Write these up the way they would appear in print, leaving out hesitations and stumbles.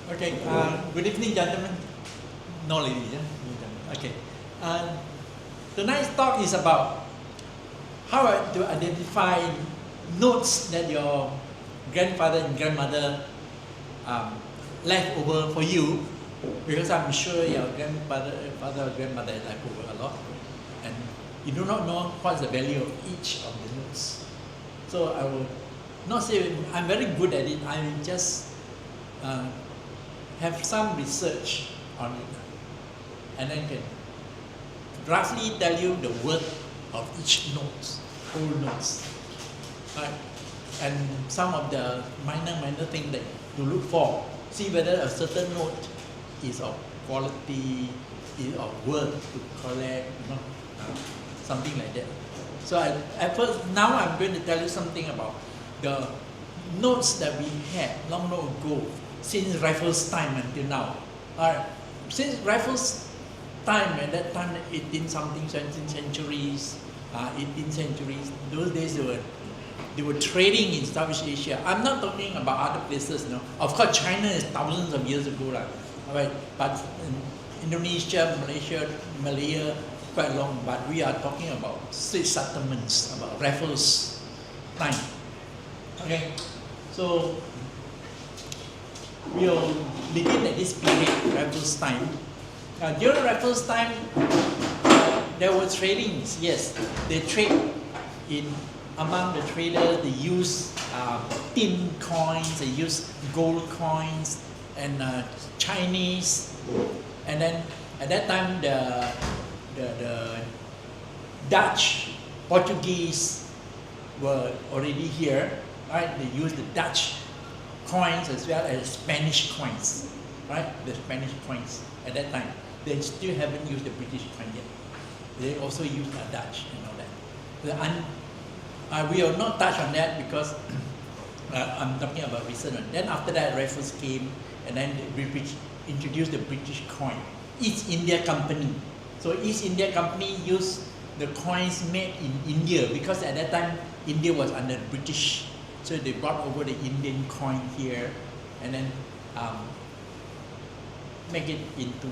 Okay, good evening, gentlemen. No ladies, yeah? Okay. Tonight's talk is about how to identify notes that your grandfather and grandmother left over for you, because I'm sure your father or grandmother left over a lot, and you do not know what's the value of each of the notes. So I will not say I'm very good at it. I will just have some research on it, and then can roughly tell you the worth of each note, whole notes, right? And some of the minor things that you look for, see whether a certain note is of quality, is of worth to collect, something like that. So at first, now I'm going to tell you something about the notes that we had long ago, since Raffles' time until now. Alright, since Raffles' time, at that time, 18 something, 17th centuries, 18th centuries, those days they were trading in Southeast Asia. I'm not talking about other places, no. Of course, China is thousands of years ago, right? But Indonesia, Malaysia, Malaya, quite long. But we are talking about street settlements, about Raffles' time. Okay, so we'll begin at this period, Raffles' time. During Raffles' time, there were tradings. Yes, they trade in. Among the traders, they use tin coins, they use gold coins, and Chinese. And then at that time, the Dutch, Portuguese were already here, right? They used the Dutch coins as well as Spanish coins, right? The Spanish coins at that time. They still haven't used the British coin yet. They also use the Dutch and all that. We will not touch on that because I'm talking about recent one. Then after that, Raffles came, and then the British introduced the British coin, East India Company. So East India Company used the coins made in India, because at that time India was under British. So they brought over the Indian coin here, and then make it into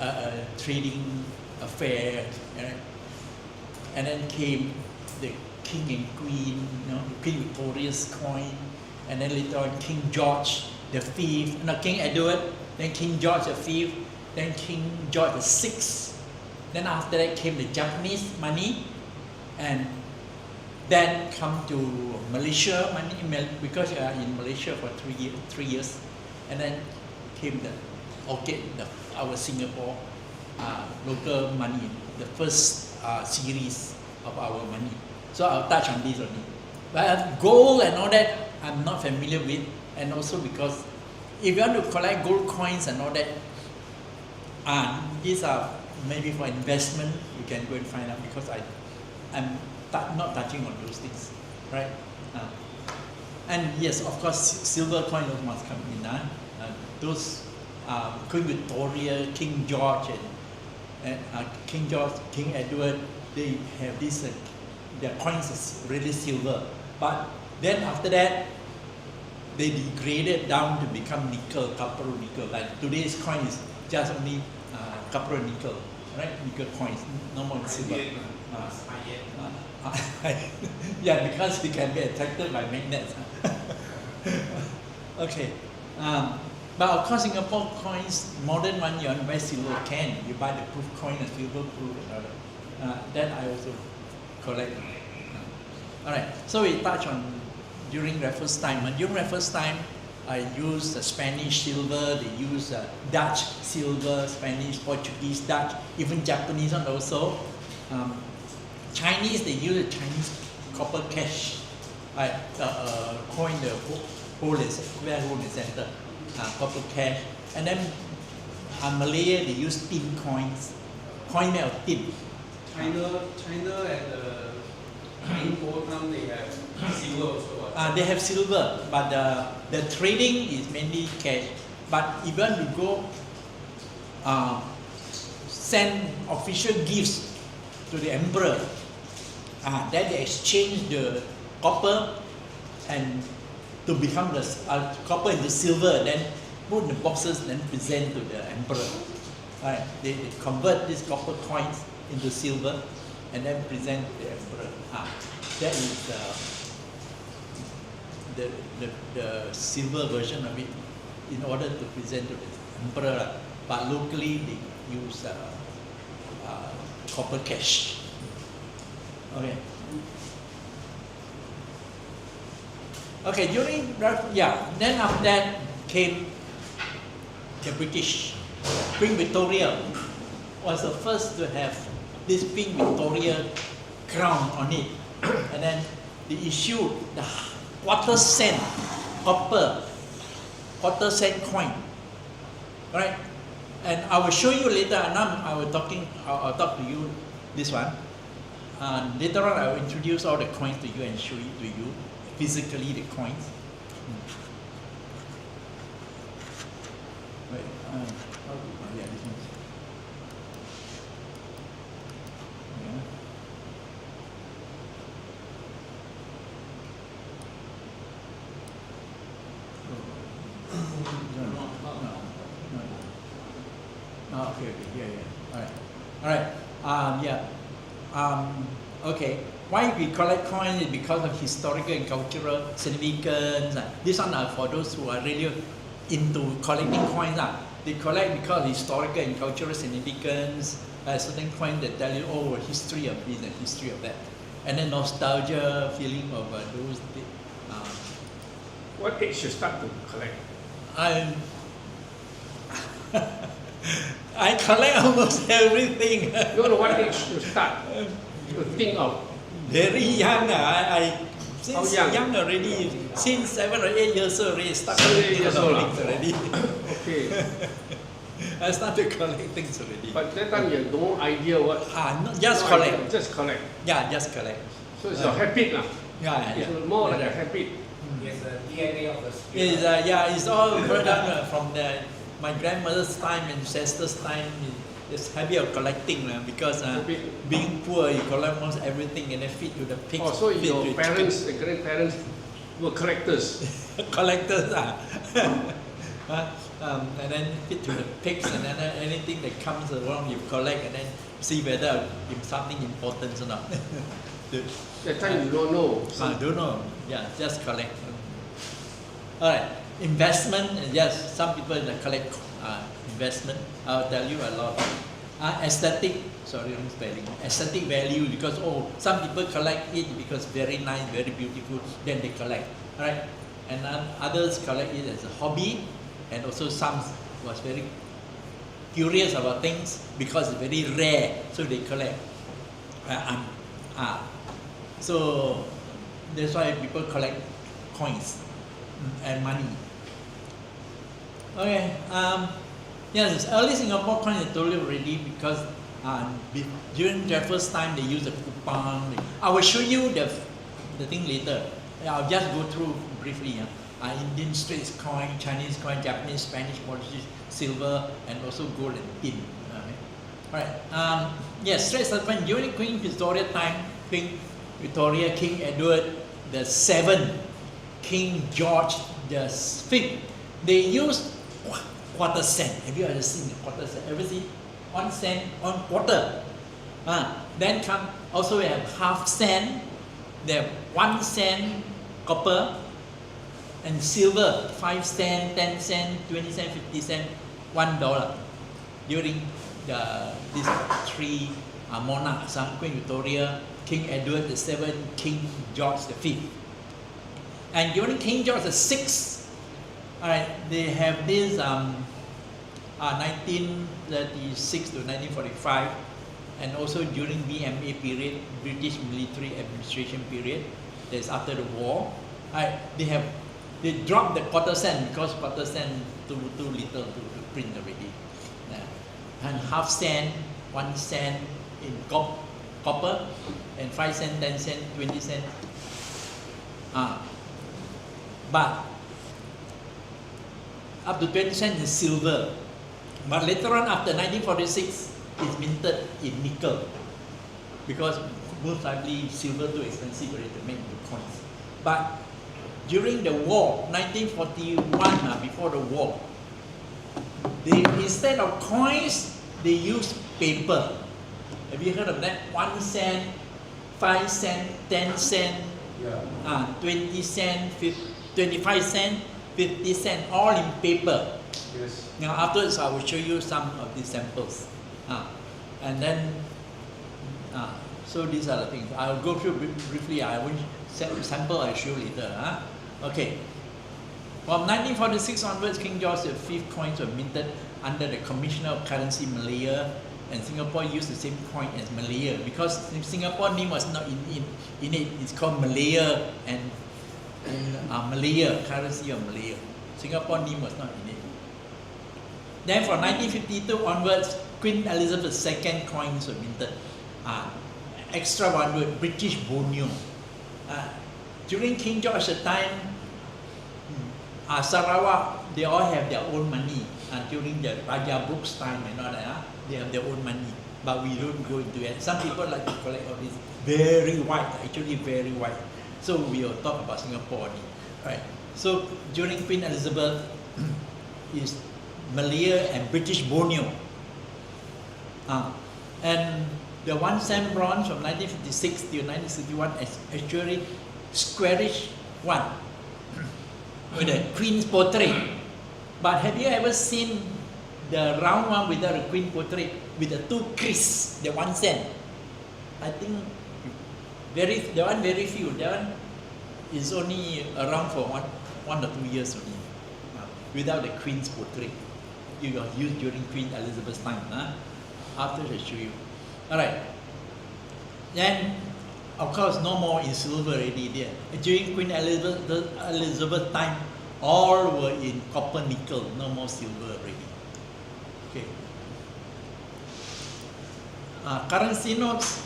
a trading affair, right? And then came the King and Queen, Queen Victoria's coin, and then later on King George the Fifth, King Edward, then King George the Fifth, then King George the Sixth. Then after that came the Japanese money, and then come to Malaysia money, because in Malaysia for 3 years, and then came the orchid, our Singapore local money, the first series of our money. So I'll touch on this only. But gold and all that, I'm not familiar with, and also because if you want to collect gold coins and all that, these are maybe for investment. You can go and find out, because I'm not touching on those things, right? And yes, of course, silver coin must come in. Those Queen Victoria, King George, and King George, King Edward, they have this. Their coins is really silver, but then after that, they degraded down to become nickel, copper, nickel. Like today's coin is just only copper, nickel, right? Nickel coins, no more silver. Yeah, because we can be attracted by magnets. Okay, but of course, Singapore coins, modern one, you want to buy silver, can you buy the proof coin, a silver proof, and all that. That I also collect. Alright, so we touch on during Raffles' time. During Raffles' time, I use Spanish silver, they use Dutch silver, Spanish, Portuguese, Dutch, even Japanese one also. Chinese, they use the Chinese copper cash, right? Coin, the hole is where hole is center, copper cash. And then Malaya, they use tin coins, coin made of tin. China and they have silver also. They have silver, but the trading is mainly cash. But if you want to go send official gifts to the emperor, then they exchange the copper and to become the copper into silver. Then put in the boxes, then present to the emperor. Right? They convert these copper coins into silver, and then present to the emperor. That is the silver version of it, in order to present to the emperor. But locally they use copper cash. Okay. Okay, then after that came the British. Queen Victoria was the first to have this Queen Victoria crown on it. And then they issued the quarter cent copper, quarter cent coin. Right? And I will show you later, and now I'll talk to you this one. Later on I will introduce all the coins to you and show it to you, physically the coins. Wait, yeah, this one. Okay, yeah. All right. Okay. Why we collect coins is because of historical and cultural significance. This one for those who are really into collecting coins. They collect because of historical and cultural significance. Certain coins that tell you, oh, history of this and history of that, and then nostalgia feeling of those. What age you start to collect? I collect almost everything. No, what age you start to think of? Very young. Since How young? young already, since 7 or 8 years old already, start 7 or 8 collecting years a lot old of things already. Okay. I started collecting things already. But that time you have no idea what. No, just no collect. idea, just collect. Yeah, just collect. So it's your habit lah. Yeah. It's more like a habit. It's the DNA of the spirit. It's all brought down from my grandmother's time and ancestors' time. It's habit of collecting because being poor, you collect almost everything and then feed to the pigs. Oh, so feed your to parents, the grandparents were collectors. collectors. And then feed to the pigs, and then anything that comes along you collect and then see whether it's something important or not. That time you don't know. I don't know. Yeah, just collect. Alright, investment. Yes, some people collect investment. I'll tell you a lot. Aesthetic. Sorry, I'm spelling. Aesthetic value, because some people collect it because very nice, very beautiful. Then they collect. Alright, and others collect it as a hobby, and also some was very curious about things because it's very rare, so they collect. So that's why people collect coins and money. Okay. Yes, early Singapore coins I told you already, because during Jeffers' time they used the coupon. I will show you the thing later. I'll just go through briefly. Indian Straits coin, Chinese coin, Japanese, Spanish, Portuguese, silver, and also gold and tin. Alright. Yes, Straits coin during Queen Victoria time. Queen Victoria, King Edward VII, King George V. They used quarter cent. Have you ever seen a quarter cent? Ever seen 1 cent, 1 quarter? Then come also we have half cent. They have 1 cent copper and silver, 5 cent, 10 cent, 20 cent, 50 cent, $1. During these 3 monarchs, Queen Victoria, King Edward VII, King George V. And during King George VI, they have this 1936 to 1945, and also during BMA period, British Military Administration period, that's after the war. They dropped the quarter cent because quarter cent too little to print already. And half cent, 1 cent in copper, and 5 cent, 10 cent, 20 cent. But up to 20 cent is silver. But later on, after 1946, it's minted in nickel, because most likely silver too expensive to make into coins. But during the war, 1941, before the war, Instead of coins, they use paper. Have you heard of that? 1 cent, 5 cent, 10 cent, Yeah. 20 cent, 25 cent, 50 cent, all in paper. Yes. Now afterwards I will show you some of these samples. And then, so these are the things. I'll go through briefly. I will sample I'll show you later. Okay. From 1946 onwards, King George V coins were minted under the Commissioner of Currency Malaya, and Singapore used the same coin as Malaya because Singapore name was not in it. It's called Malaya and Malaya, currency of Malaya. Singapore name was not in it. Then from 1952 onwards, Queen Elizabeth II coins were minted. Extra one word, British Bonio. During King George's time, Sarawak, they all have their own money. During the Raja Brooks time and all that, they have their own money. But we don't go into it. Some people like to collect all this very white, actually very white. So we will talk about Singapore only. Right. So during Queen Elizabeth is Malaya and British Bonio. And the 1 cent bronze from 1956 to 1961 is actually squarish one with a queen's portrait. But have you ever seen the round one without a queen portrait with the 2 crease, the 1 cent? I think very few. That one is only around for one or 2 years only, without the queen's portrait. It was used during Queen Elizabeth's time. After I show you. Alright. Then, of course, no more in silver already there. During Queen Elizabeth time, all were in copper nickel, no more silver already. Okay. Currency notes.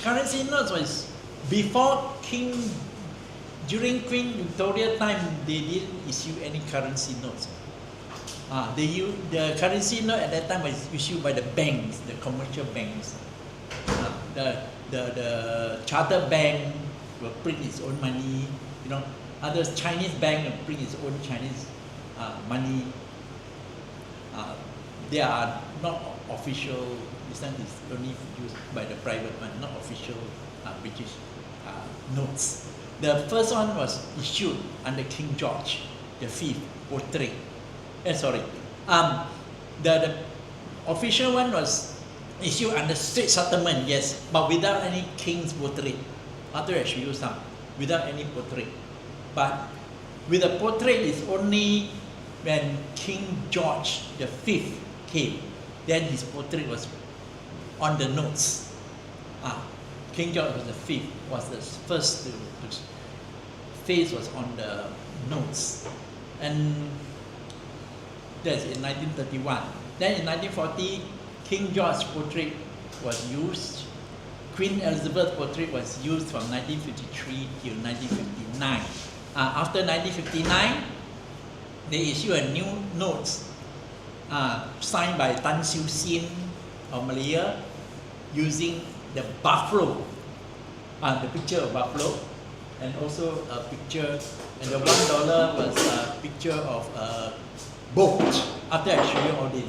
Currency notes was before during Queen Victoria time, they didn't issue any currency notes. The currency note at that time was issued by the banks, the commercial banks. The charter bank will print its own money. Others Chinese bank will print its own Chinese money. They are not official. This time is only used by the private one, not official British notes. The first one was issued under King George V portrait. The official one was issued under Straits Settlement, yes, but without any king's portrait. After I show you some, without any portrait. But with a portrait is only when King George V came, then his portrait was on the notes. King George V was the first to face was on the notes, and that's in 1931. Then in 1940, King George's portrait was used. Queen Elizabeth's portrait was used from 1953 till 1959. After 1959, they issue a new notes signed by Tan Siew Sin of Malaya, using the buffalo, the picture of buffalo, and also a picture, and the $1 was a picture of a boat. After I show you all this,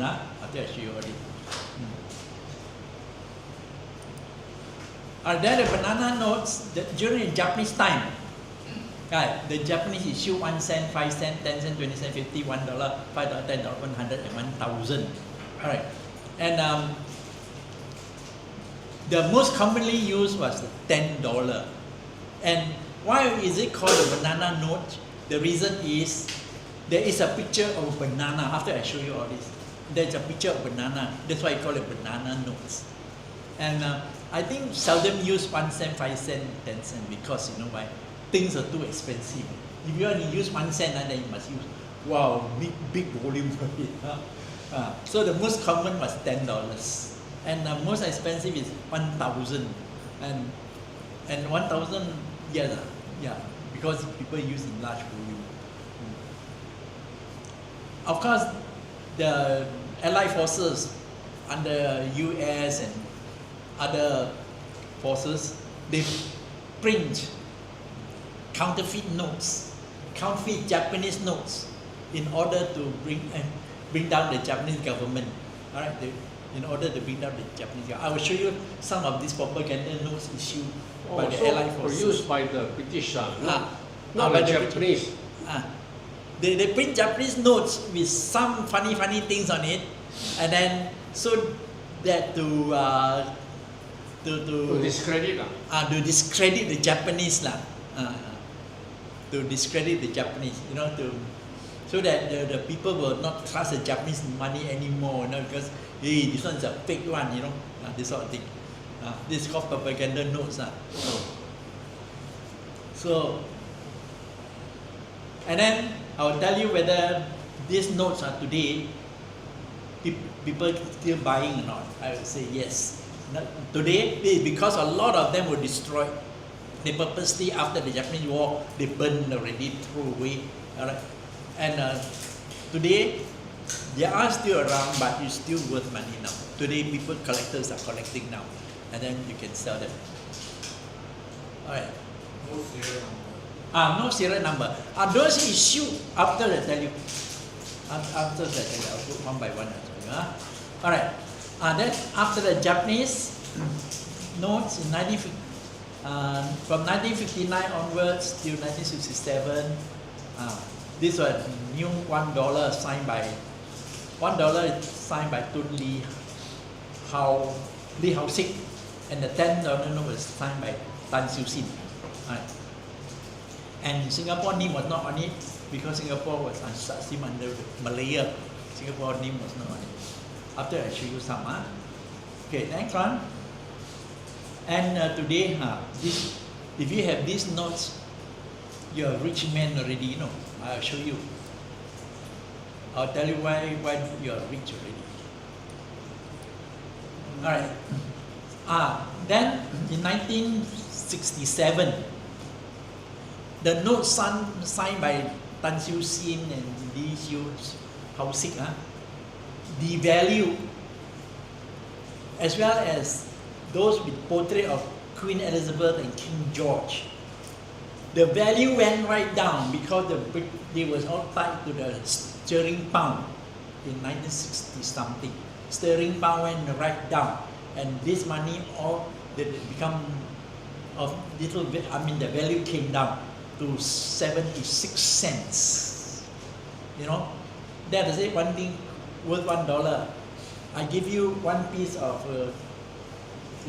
There the banana notes during the Japanese time. The Japanese issue 1 cent, 5 cent, 10 cent, 20 cent, 50, $1, $5, $10, $100, and 1,000. Alright. And the most commonly used was the $10. And why is it called a banana note? The reason is there is a picture of a banana. After I show you all this, there's a picture of banana. That's why I call it banana notes. And I think seldom use 1 cent, 5 cent, 10 cent because you know why? Things are too expensive. If you only use 1 cent, then you must use big volume of it. So the most common was $10, and the most expensive is 1,000, and 1,000, because people use in large volume. Of course, the Allied forces under US and other forces, they print counterfeit notes, counterfeit Japanese notes in order to bring down the Japanese government. All right, in order to bring down the Japanese government. I will show you some of these propaganda notes issued by the Allied Also forces. produced by the British, not by the the Japanese. They print Japanese notes with some funny things on it, and then so that to discredit to discredit the Japanese to discredit the Japanese, so that the people will not trust the Japanese money anymore, because hey, this one is a fake one, this sort of thing. This is called propaganda notes. So, and then I will tell you whether these notes are today people still buying or not. I would say yes. Today, because a lot of them were destroyed. They purposely, after the Japanese war, they burned already, threw away. All right? And today, they are still around, but it's still worth money now. Today, collectors are collecting now, and then you can sell them. All right. No serial number. No serial number. Those issued after I tell you. After that, I'll put one by one. All right. Then after the Japanese notes in from 1959 onwards till 1967, this was new $1 signed by Tun Lee Hao-sik, and the $10 note was signed by Tan Siew Sin. Right. And Singapore name was not on it because Singapore was subsumed under Malaya. Singapore name was not on it. After I show you some. Okay, next one. And today, if you have these notes, you're a rich man already, I'll show you. I'll tell you why you're rich already. Alright. Then in 1967, the note signed by Tan Siew Sin and Lee Hao-sik devalued, as well as those with portrait of Queen Elizabeth and King George. The value went right down because they was all tied to the sterling pound in 1960 something. Sterling pound went right down, and this money all become of little bit. The value came down to 76 cents. That is it. One thing worth $1. I give you one piece of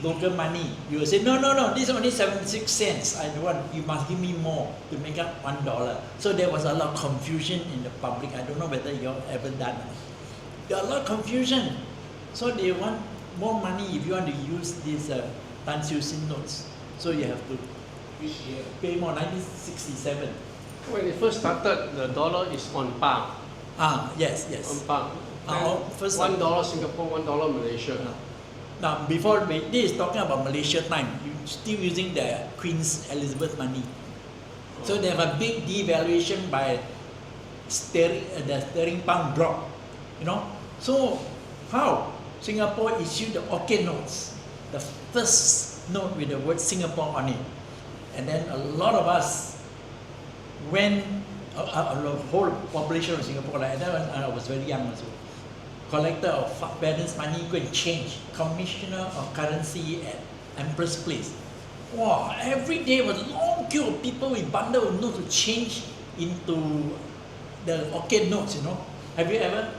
local money. You will say, no, this is only 76 cents. I don't want, you must give me more to make up $1. So there was a lot of confusion in the public. I don't know whether you all ever done it. There are a lot of confusion. So they want more money if you want to use these Tan Siew Sin notes. So you have to Which year? pay more, 1967. When it first started, the dollar is on par. Yes. On par. First $1 Singapore, $1 Malaysia. Now, before this is talking about Malaysia time, you're still using the Queen's Elizabeth money. So they have a big devaluation by the sterling pound drop. So how Singapore issued the Orchid notes, the first note with the word Singapore on it, and then a lot of us went, the whole population of Singapore, like that when I was very young also, collector of parents' money, go and change, commissioner of currency at Empress Place. Wow, every day was a long queue of people with bundle of notes to change into the Orchid notes, Have you ever?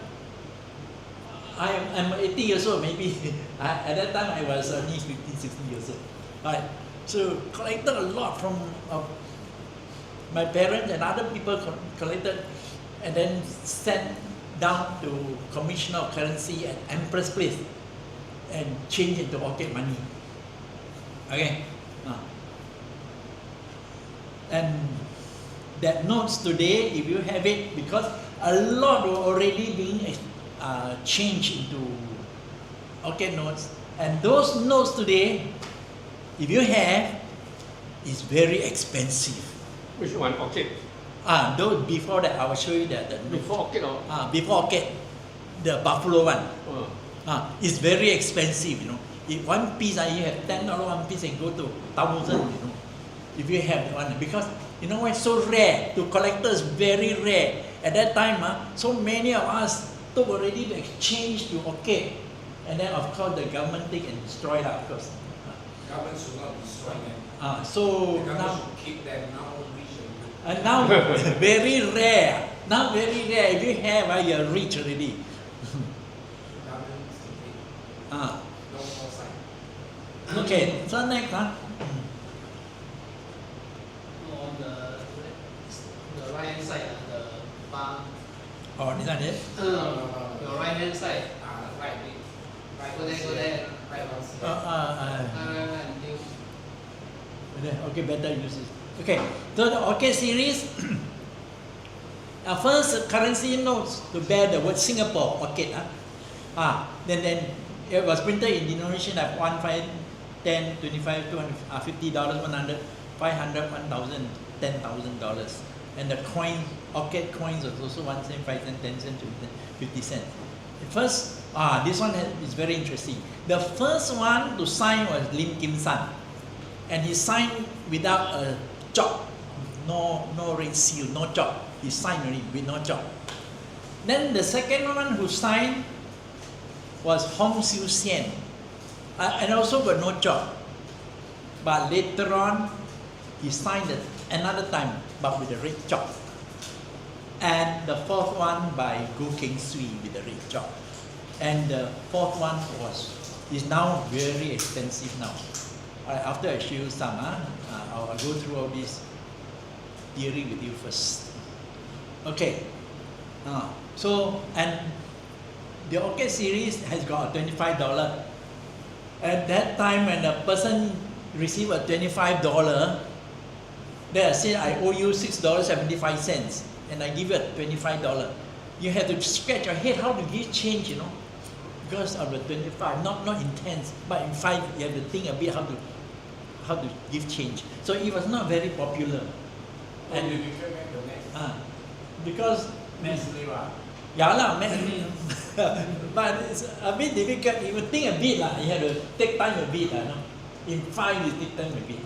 I'm 80 years old, maybe. At that time, I was only 15, 16 years old. Right. So collected a lot from my parents and other people collected, and then sent down to Commissioner of Currency at Empress Place and change it to Orchid money. Okay. And that notes today, if you have it, because a lot were already being changed into Orchid notes, and those notes today, if you have, is very expensive. Which one? Orchid. Those before that, I will show you that. Before Orchid or? Before Orchid, the buffalo one. It's very expensive, If one piece, you have $10 one piece and go to 1,000, If you have one, because why it's so rare to collectors, very rare, At that time, so many of us took already to exchange to orchid. And then of course the government take and destroy that, of course. Government should not destroy them. So The government now, should keep them now rich and good. and now very rare. Now very rare. If you have, you're rich already. Government is to take. Ah, No more sign. okay. So next, On the right hand side, the bar. oh, this one is. Your right hand side. Right, right. Go there. Right, Until Okay, better use it. Okay, so the orchid series. First currency notes to bear the word Singapore orchid. Then it was printed in denomination of 1, 5, 10, 25, 200, $50, 100, 500, 1,000, $10,000. And the coin, orchid coins was also 1 cent, 5 cent, 10 cent, 50 cent. First, this one is very interesting. The first one to sign was Lim Kim San, and he signed without a job, no red seal, no job. He signed only with no job. Then the second one who signed was Hong Xiu Xian, and also got no job. But later on, he signed it another time, but with a red job. And the fourth one by Goh Keng Swee with the red job. And the fourth one is now very expensive now. After I show you some, I'll go through all this theory with you first. Okay. So, and the orchid series has got a $25. At that time, when the person received a $25, they say, I owe you $6.75, and I give you a $25. You have to scratch your head how to give change, because of the 25, not intense, but in 5, you have to think a bit how to give change. So it was not very popular. And you became the next. Because Next level. but it's a bit difficult. You would think a bit, you have to take time a bit. In 5, you take time a bit.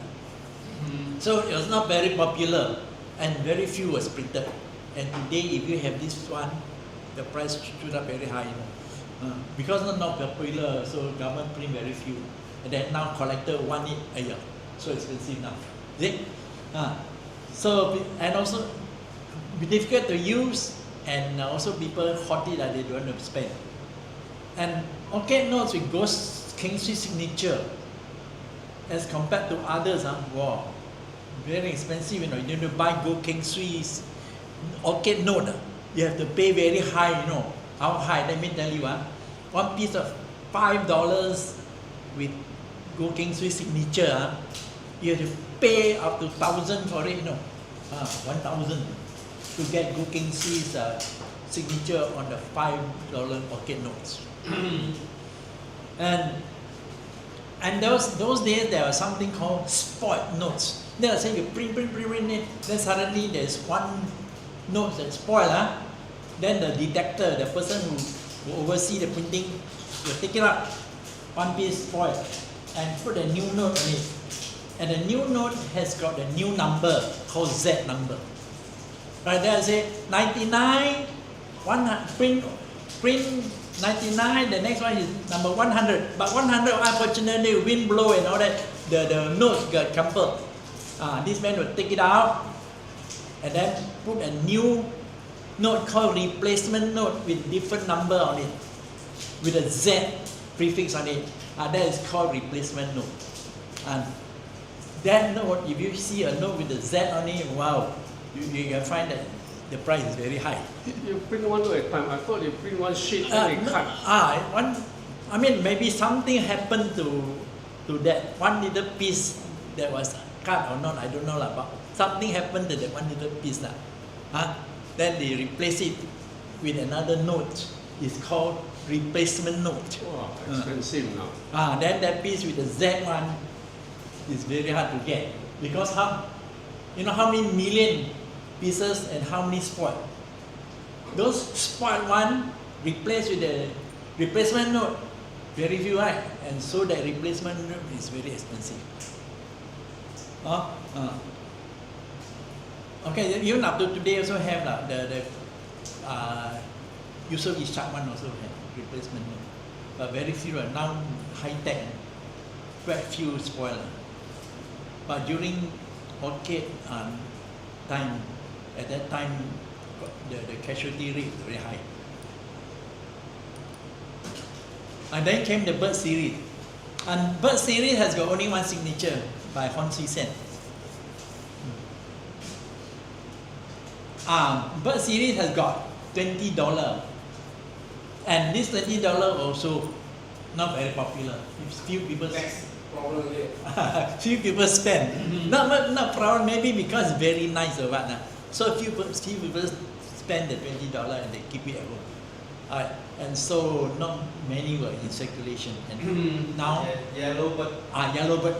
So it was not very popular, and very few was printed. And today, if you have this one, the price shoot up very high. Because not popular, so government print very few. And then now collector want it a year, so expensive now. See? So, and also be difficult to use, and also people hoard it that they don't want to spend. And orchid notes with Goh Keng Swee signature, as compared to others, wow, very expensive. You need to buy Goh Keng Swee's orchid note. You have to pay very high. How high? Let me tell you, one piece of $5 with Goh Keng Swee signature, you have to pay up to 1,000 for it. 1,000 to get Goh Keng Swee's signature on the $5 orchid notes. And those days there was something called spoiled notes. Then I say you print it, then suddenly there's one note that's spoiled. Then the detector, the person who oversee the printing, will take it up, one piece spoiled, and put a new note on it. And the new note has got a new number called Z number. Right there I say 99, 100, print 99, the next one is number 100. But 100, unfortunately, wind blow and all that, the notes got crumpled. This man will take it out and then put a new note called replacement note with different number on it, with a Z prefix on it. That is called replacement note. And that note, if you see a note with a Z on it, wow, you can find that the price is very high. You print one note at a time. I thought you print one sheet and they cut. Maybe something happened to that one little piece that was cut or not, I don't know, but something happened to that one little piece. Then they replace it with another note. It's called replacement note. Wow, expensive now. Then that piece with the Z one is very hard to get, because how many million pieces and how many spoiled. Those spoiled one replaced with the replacement note, very few, right? And so that replacement note is very expensive. Okay, even up to today also have the Yusof Ishak one also had replacement note, but very few are now high tech. Quite few spoil. But during orchid time, at that time, the casualty rate was very high. And then came the Bird series. And Bird series has got only one signature by Hon Swee Sen. Bird series has got $20. And this $20 also not very popular. Few people Next problem again. few people spend. Not problem, maybe because it's very nice or what. So few people spend the $20 and they keep it at home. And so not many were in circulation. And now Yellow bird. yellow bird.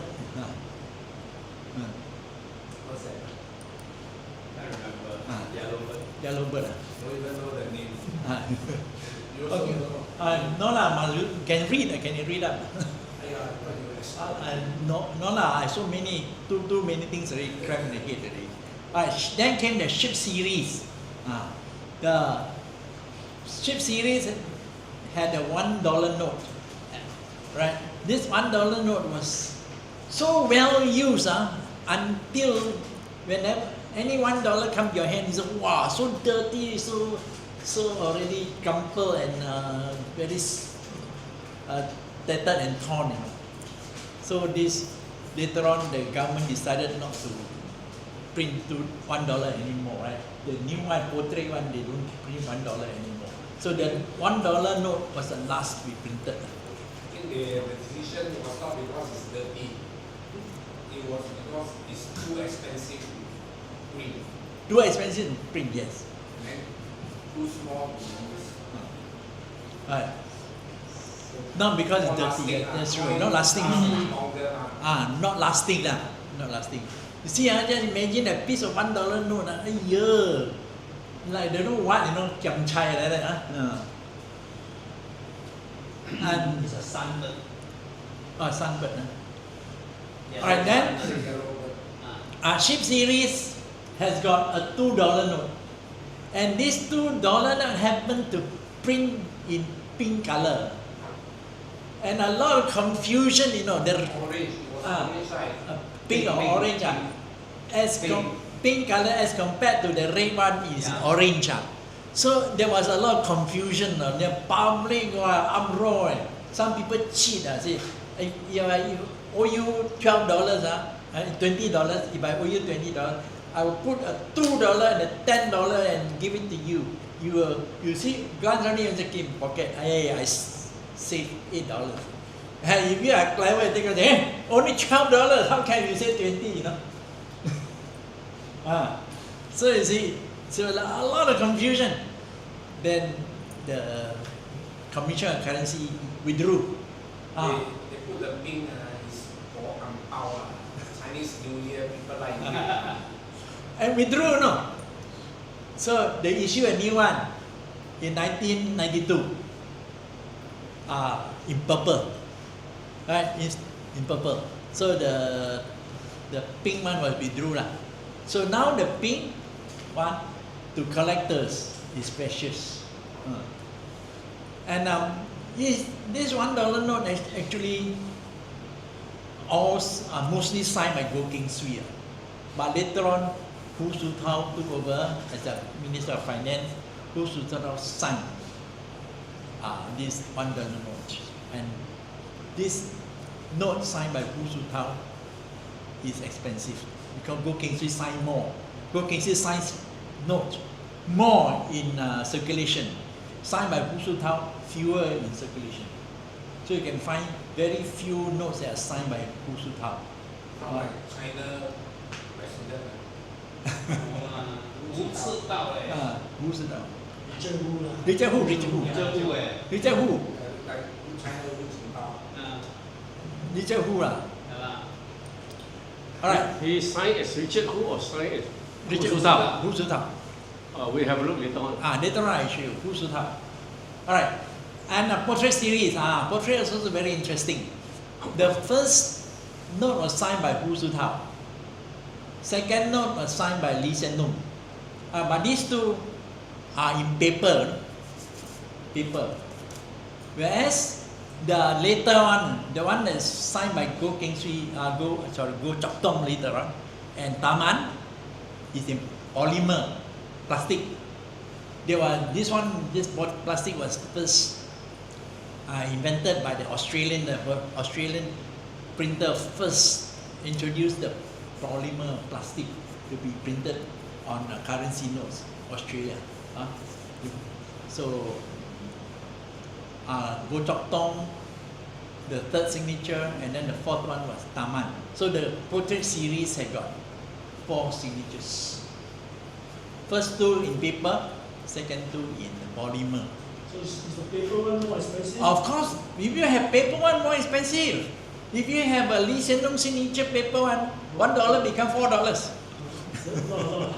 What's that? I remember. Yellow bird. Yellow bird. Don't even know the name. You also Okay. know. No lah, can read. Can you read up? Yeah, but you explain. No lah. So many, too many things already crammed in the head already. Then came the ship series. The ship series had a $1 note, right? This $1 note was so well used until whenever any $1 come to your hand, you say, wow, so dirty, so already crumpled and very tattered and torn. So this later on the government decided not to print to $1 anymore, right? The new one, portrait one, they don't print $1 anymore. So the $1 note was the last we printed. I think the decision was not because it's dirty. It was because it's too expensive to print. Too expensive to print, yes. And too small to use. Right. Not because it's dirty, yes, that's true. Not lasting. Longer. Not lasting lah. Not lasting. You see, just imagine a piece of $1 note. Like don't know what, kiam chai like that. And It's a sunbird. sunbird. Yeah, Alright, then sunbird. Ship series has got a $2 note. And this $2 note happened to print in pink color. And a lot of confusion, the Orange. It was orange side. pink or Pink. orange. Pink color as compared to the red one is Yeah. orange. So there was a lot of confusion. The public uproar. Some people cheat. Say, if I owe you $12, $20. If I owe you $20, I will put a $2 and a $10 and give it to you. You see, glance only in the pocket. Hey, I save $8. If you are clever, you think, only $12. How can you say 20? So you see, so a lot of confusion. Then the Commission on Currency withdrew. They put the pink is for ang pao. Chinese New Year, people like it. And withdrew, no. So they issued a new one in 1992. In purple, right? In purple. So the pink one was withdrew lah. So now the pink one to collectors is precious. And this $1 note is actually all mostly signed by Goh Keng Swee. But later on, Hu Su Tao took over as the Minister of Finance. Hu Su Tao signed this $1 note. And this note signed by Hu Su Tao is expensive because Goh Keng Swee signed more. Goh Keng Swee signs notes more in circulation. Signed by Hu Su Tao, fewer in circulation. So you can find very few notes that are signed by Hu Su Tao. Like China president. 无刺道嘞， Hu Su Tao. 政务啦， Richard Hu. 这部哎， Richard Hu. Like China 无情道。 Richard Hu lah. 係嘛？ Alright. He signed as Richard Hu or signed as Richard Hu Su Tao? Hu Su Tao. We have a look later on. Later on I show you Hu Su Tao. Alright. And portrait series. Portrait is also very interesting. The first note was signed by Hu Su Tao. Second note was signed by Lee Hsien Loong. But these two are in paper, whereas the later one, the one that's signed by Goh Chok Tong later on, and Taman is in polymer, plastic. This plastic was first invented by the Australian printer first introduced the polymer plastic to be printed on currency notes, Australia. So Goh Chok Tong, the third signature, and then the fourth one was Taman. So the portrait series had got 4 signatures. First 2 in paper, second 2 in polymer. So is the paper one more expensive? Of course, if you have paper one, more expensive. If you have a Lee Hsien Loong signature paper one, $1 become $4. No.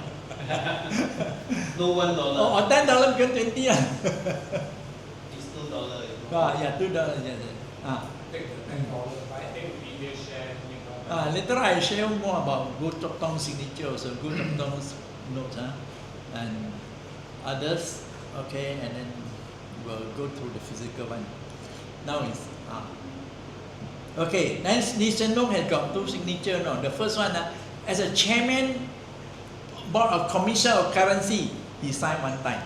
No $1. Or $10 become 20. It's $2. Yeah, $2. Yes. Take the $10, buy take video share, you know. Later I share more about Goh Chok Tong's signature, also Goh Chok Tong's notes, and others. Okay, and then we'll go through the physical one. Now it's okay. Then Lee Hsien Loong has got 2 signatures. No, the first one as a chairman, board of commission of currency, he signed 1 time.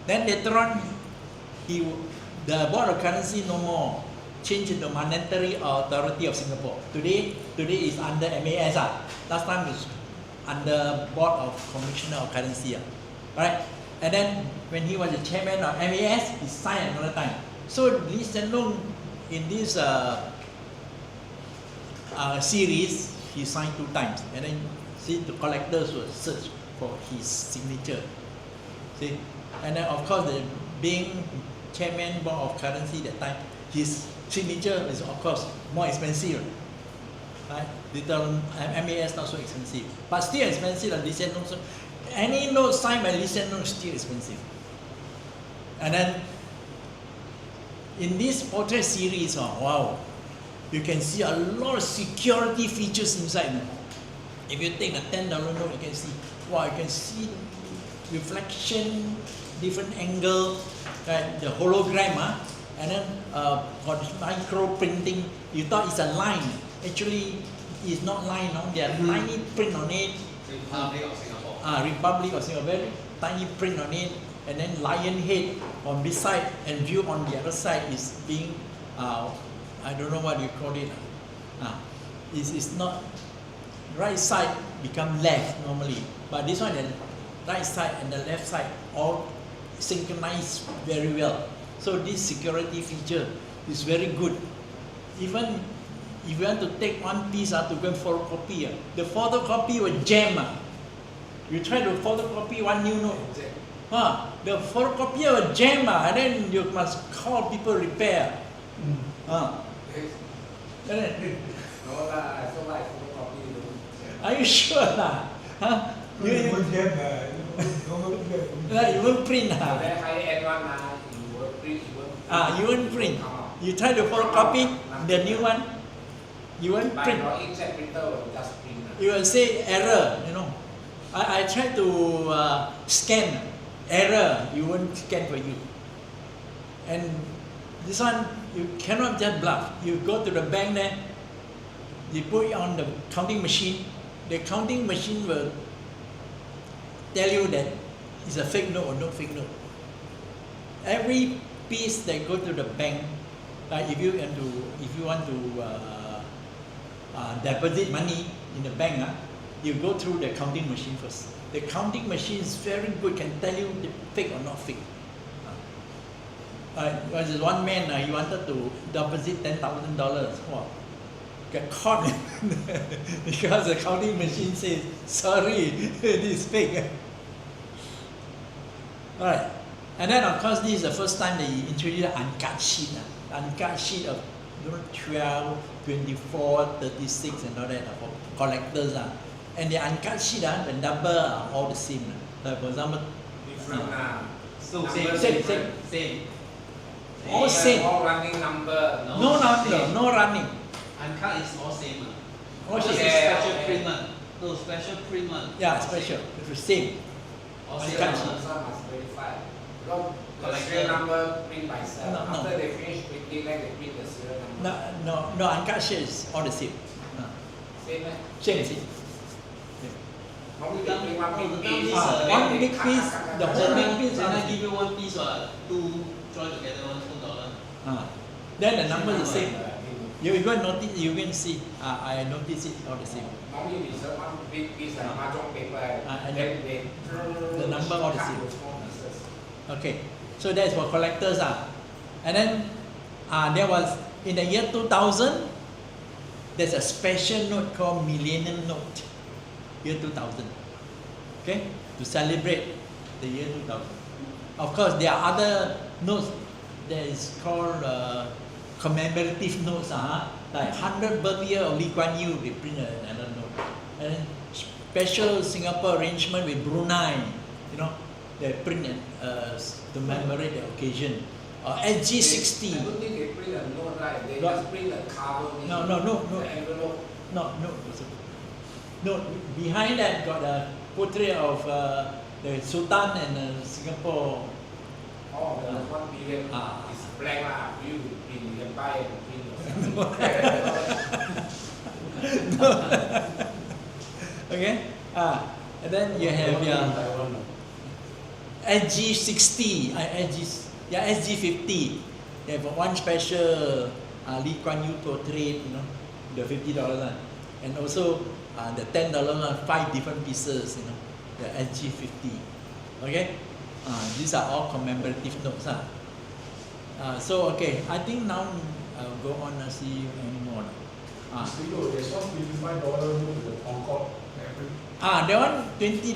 Then later on, the board of currency no more, changed into Monetary Authority of Singapore. Today is under MAS. Last time it was under board of commissioner of currency. Right? And then when he was the chairman of MAS, he signed another time. So Lee Hsien Loong in this series, he signed 2 times. And then see, the collectors will search for his signature. See? And then of course, being chairman board of currency that time, his signature is of course more expensive. Right? MAS not so expensive, but still expensive. Lee Hsien Loong, any note signed by Lee Hsien Loong is still expensive. And then in this portrait series, wow, you can see a lot of security features inside. If you take a $10 note, you can see, wow, you can see reflection, different angle, right? The hologram, and then for micro printing, you thought it's a line. Actually, it's not line. There are tiny print on it. Republic of Singapore. Republic of Singapore, very tiny print on it, and then lion head on this side, and view on the other side is being, I don't know what you call it. It's not, right side become left normally, but this one, the right side and the left side all synchronized very well. So this security feature is very good. Even if you want to take one piece to go and photocopy, the photocopy will jam. You try to photocopy one new note, the photocopier will jam, and then you must call people repair. No lah, so like photocopy. Are you sure? You won't print. Very high-end one, you will print, You won't print. You try to photocopy the new one, you won't by print. your inkjet printer will just print. You will say error, I try to scan, error, you won't scan for you. And this one, you cannot just bluff. You go to the bank there, you put it on the counting machine, the counting machine will tell you that it's a fake note or no fake note. Every piece that go to the bank, like if you want to deposit money in the bank, you go through the counting machine first. The counting machine is very good, can tell you the fake or not fake. There was one man, he wanted to deposit $10,000. Wow, got caught because the counting machine says, sorry, this is fake. Alright, and then of course this is the first time they introduced an uncut sheet. Uncut sheet of 12, 24, 36 and all that for collectors. And the uncut sheet, the number are all the same. Like for example, Different. So Number same. different. Same. all same. All running number. No number, no running. Uncut is all same. All This is same. special okay. print one. No, special print one. Yeah, special. It's the same. All I same can't number. see. Some must verify. Because the Collector. serial number print by itself. No, no. After they finish printing, then they print the serial number. No, uncut share is all the same. Same, eh? Same. Normally they print one big piece. Ah, then one they big cut, piece, cut, cut, the cut, whole cut. big piece. Can I give you one piece or two join together $1? Then the number is the same. You go and notice, you can see. I notice it all the same. Normally we serve one big piece like mahjong paper. And then they the number all the cut same. into small pieces. Okay, so that's for collectors. And then there was in the year 2000, there's a special note called Millennium Note, year 2000. Okay, to celebrate the year 2000. Of course, there are other notes that is called commemorative notes. Like 100th birthday of Lee Kuan Yew, they print another note. And then special Singapore arrangement with Brunei, they print to commemorate the occasion. SG60. I don't think they print a note, right? They No. just print the cover. No. The envelope. No, behind that got a portrait of the Sultan and Singapore. Oh, the one period is blank lah. You can buy and print yourself. Okay? And then you have your SG60, SG50. They have one special Lee Kuan Yew portrait, the $50 and also the $10 5 different pieces, the SG50. Okay? These are all commemorative notes. So okay, I think now I'll go on and see any more. There's one $25 note, the Concord. That one $20.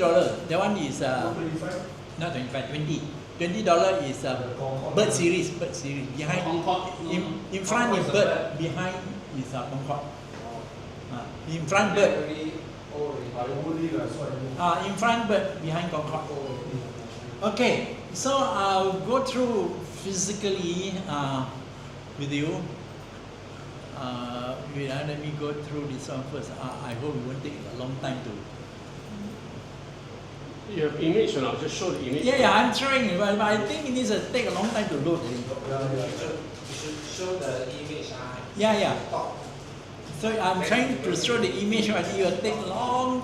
That one is Not 25? not 25, 20. $20 is The Concord. bird series. Behind, Concord, in front is bird, behind is Concord. In front bird, Very old already. I only that's what I know. in front bird, behind Concord. Okay, so I'll go through physically with you. Let me go through this one first. I hope it won't take a long time to. You have image or not? Just show the image. Yeah, I'm trying, but I think it needs to take a long time to load. You should show the image. Yeah. Top. So I'm trying to show the image, but it will take long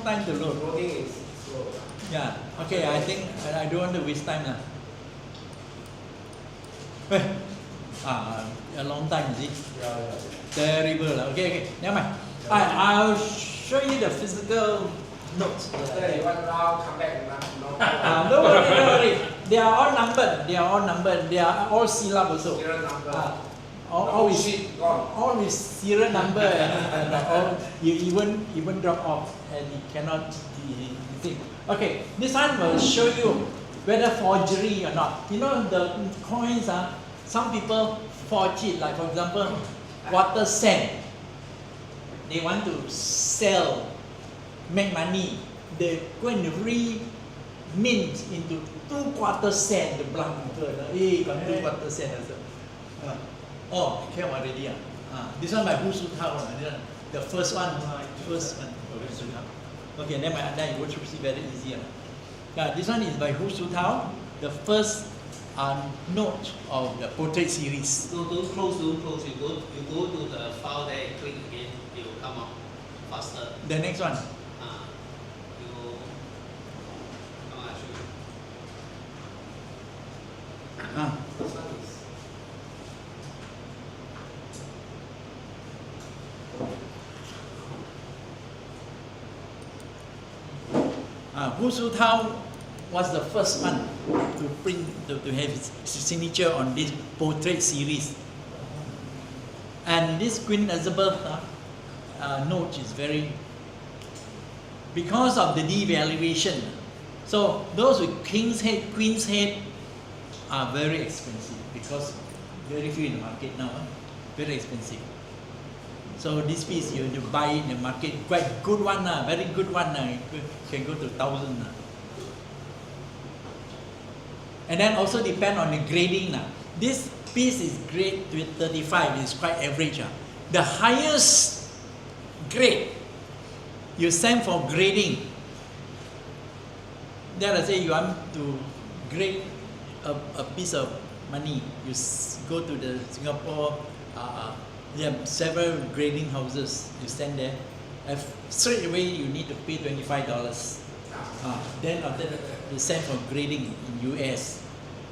time to load. Loading is slow. Yeah. Okay. I think I don't want to waste time now. A long time, is it? Yeah. Terrible. Okay. Never mind. I'll show you the physical notes. After you one round, come back and Don't worry. They are all numbered. They are all syllab also. serial number. All with sheet gone. all with serial number and all. You even drop off and it cannot be thing. Okay, this one will show you whether forgery or not. The coins some people forge it. Like for example, quarter cent. They want to sell, make money. They go and re-mint into 2 quarter cent. The black people, got 2 quarter cent also. Came already. This one by Hu Su Tao. The first one. Hu Su Tao. Okay, then you go through, see very easy. This one is by Hu Su Tao. The first note of the portrait series. Don't close. You go to the file there and click again. It will come out faster. The next one. I'll show you. This one is Hu Su Tao was the first one to print to have his signature on this portrait series. And this Queen Elizabeth note is very, because of the devaluation. So those with king's head, queen's head are very expensive because very few in the market now. Very expensive. So this piece you have to buy in the market, quite good one, very good one. It can go to 1,000. And then also depend on the grading. This piece is grade 35, it's quite average. The highest grade you send for grading, then I say you want to grade a piece of money, you go to the Singapore, there are several grading houses, you stand there, straight away you need to pay $25. Then after that, you send for grading in US,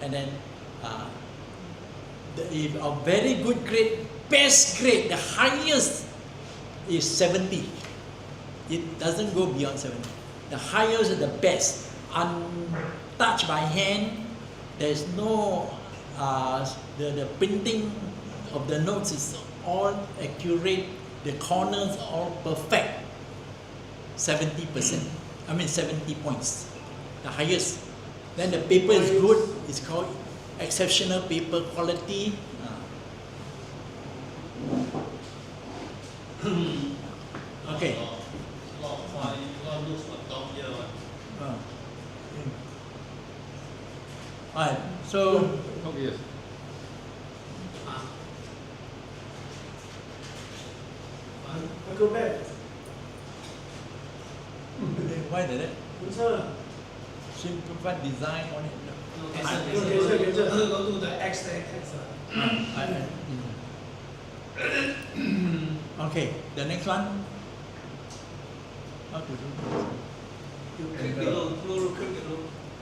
and then if a very good grade, best grade, the highest is 70. It doesn't go beyond 70. The highest is the best, untouched by hand. There's no the printing of the notes is all accurate. The corners are all perfect. 70%. I mean 70 points. The highest. Then the paper is good. It's called exceptional paper quality. Okay. Alright, so Oh, yes. I go back. why did it? 不错， Simplified design on it. Go to the X. Okay, the next one. How to do this? You click below, click below.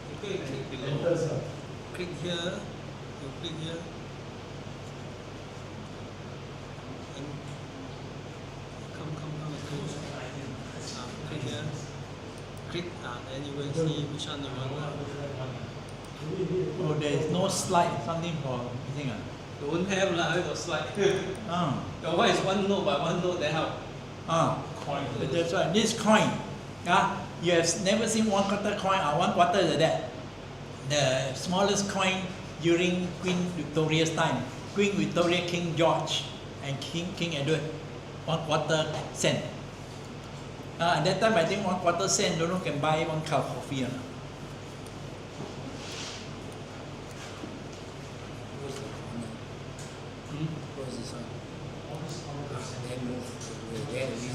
You click below. Enter, sir. Click here. You click here. And come close. Click here. Click. Then you will see which one you want. Oh, there is no slide, something for missing. Don't have lah. I got slide. Ah, The one is one note by one note. Then how? coin. That's right. This coin, you have never seen 1/4 coin or 1/4 like that. The smallest coin during Queen Victoria's time, Queen Victoria, King George, and King Edward, 1/4 cent. At that time, I think 1/4 cent, don't know can buy 1 cup of coffee or not.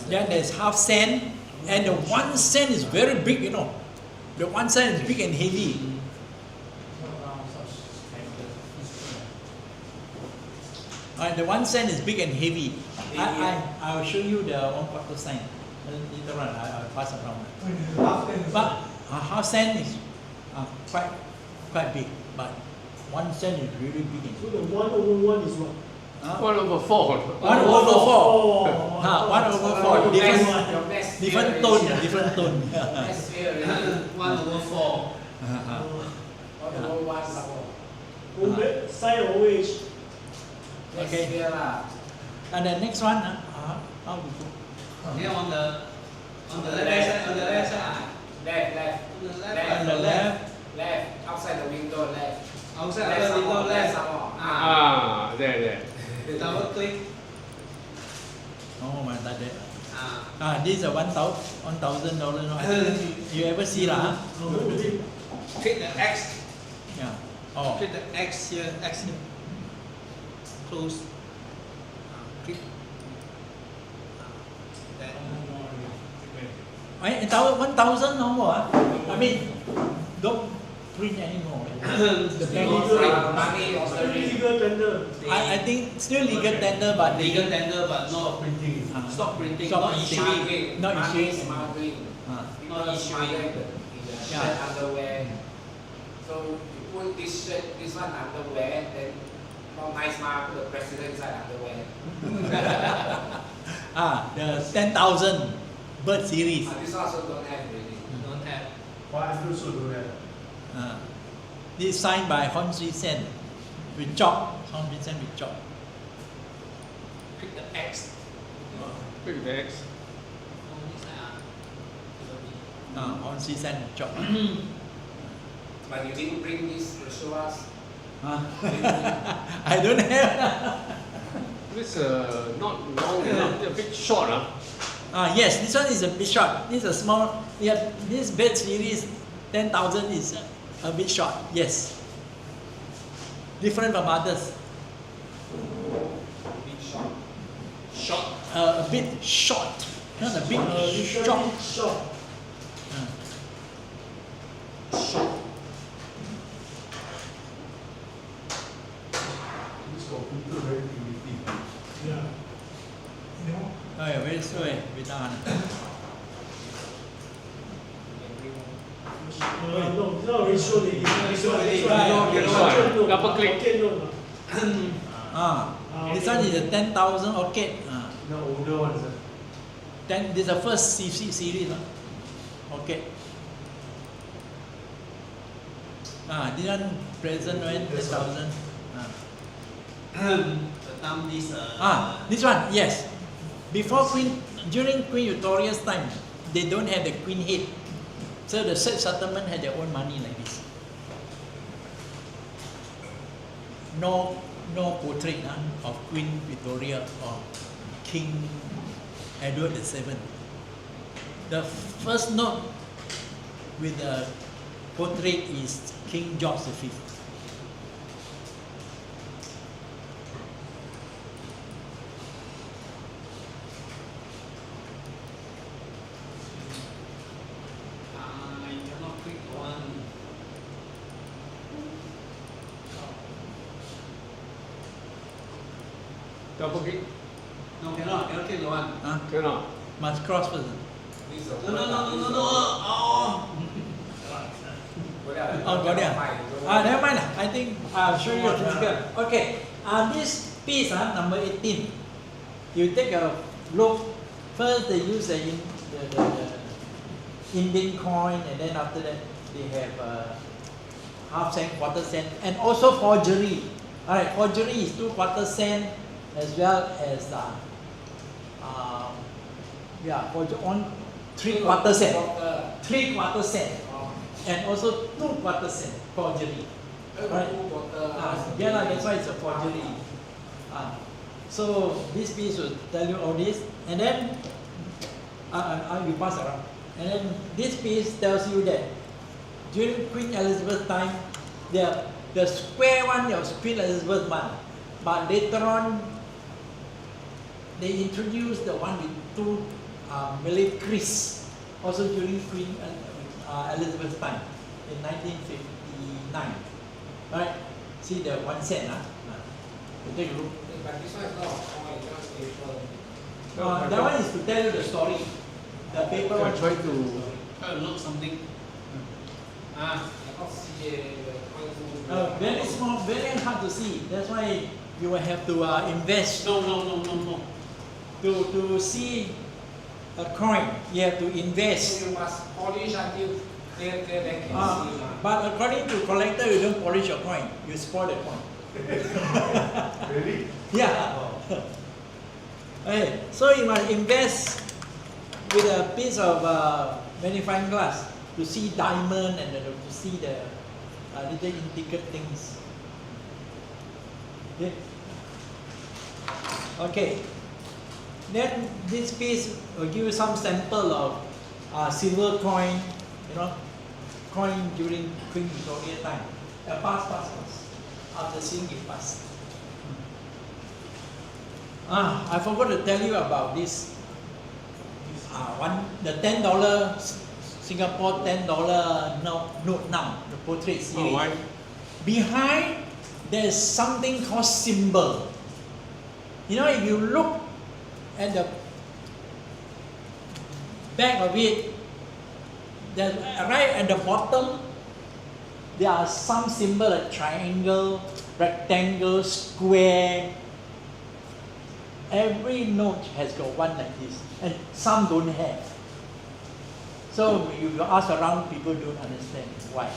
Then there's half cent, and the 1 cent is very big, you know. The 1 cent is big and heavy. The 1 cent is big and heavy. I'll show you the 1/4 cent. Later on, I'll pass around. But half cent is quite big, but 1 cent is really big. And So the 1/1 is what? 1/4. 1/4. Oh, 1/4. Different tone. 1/4. Sign of which? Okay. And the next one, how to do? Here on the left side. On the left side. Left. On the left. Left. Outside the window, left. Outside the window left. some more. There. Double click. Oh my God. This is a $1,000 note. You ever see lah? Click the X. Yeah. Oh. Click the X here. Close. Click. Then. 1,000 no more. I mean, don't print anymore. The bank Money was the Legal tender. I think still legal tender, but Legal tender, but not printing. Stop printing. Not issuing. Not issuing. smuggling. Not issuing. Yeah. Underwear. So you put this shirt, this one underwear, then not nice put the president inside underwear. The 10,000 bird series. This also don't have really. Don't have. Why Andrew also don't have? This is signed by Hon Swee Sen with chalk. Hon Swee Sen with chalk. Click the X. Click the X. Hon Swee Sen with chalk. But you didn't bring this to show us. I don't have. This not long enough, a bit short. Yes, this one is a bit short. This is a small. Yeah, this bed series 10,000 is a bit short. Yes, different from others. Big shot. Short. A bit short, not a bit short. Short. This computer very primitive. Yeah. You know? Oh, yeah, very slow, very done. No, it's not ratio lady. Ratio lady. Double click. This one is a 10,000 orchid. No, older ones. This is the first CC series. Okay. This one present right? 10,000. The time this This one, yes. During Queen Victoria's time, they don't have the queen head. So the settlement had their own money like this. No portrait of Queen Victoria or King Edward VII. The first note with the portrait is King George V. I cannot click one. Double click. No, cannot click the one. Cannot. Must cross first. This is a No. Oh. Got it. Never mind. I think I'll show you a physical. Okay. This piece, number 18. You take a look. First, they use the Indian coin, and then after that, they have half cent, quarter cent, and also forgery. Alright, forgery is 2 quarter cent as well as on 3 quarter cent. 3 quarter cent. And also 2 quarter cent forgery. Right? That's why it's a forgery. So this piece will tell you all this, and then you pass around. And then this piece tells you that during Queen Elizabeth time, the square one was Queen Elizabeth one, but later on they introduced the one with 2 Malay crease, also during Queen Elizabeth's time in 1959. Right? See the 1 cent. You take a look. But this one is not coin, it's not paper. That one is to tell you the story. The paper one. Try to. Look something. I can't see the coin. Very small, very hard to see. That's why you will have to invest. No. To see a coin, you have to invest. So you must polish until clear, then can see. But according to collector, you don't polish your coin. You spoil the coin. Really? Yeah. Okay, so you must invest with a piece of magnifying glass to see diamond and to see the little intricate things. Okay. Then this piece will give you some sample of silver coin, coin during Queen Victoria time. Pass. After seeing it pass. I forgot to tell you about this. The $10 Singapore $10 note now, the portrait series. why? Behind there's something called symbol. If you look at the back of it, right at the bottom, there are some symbol like triangle, rectangle, square. Every note has got one like this, and some don't have. So if you ask around, people don't understand why.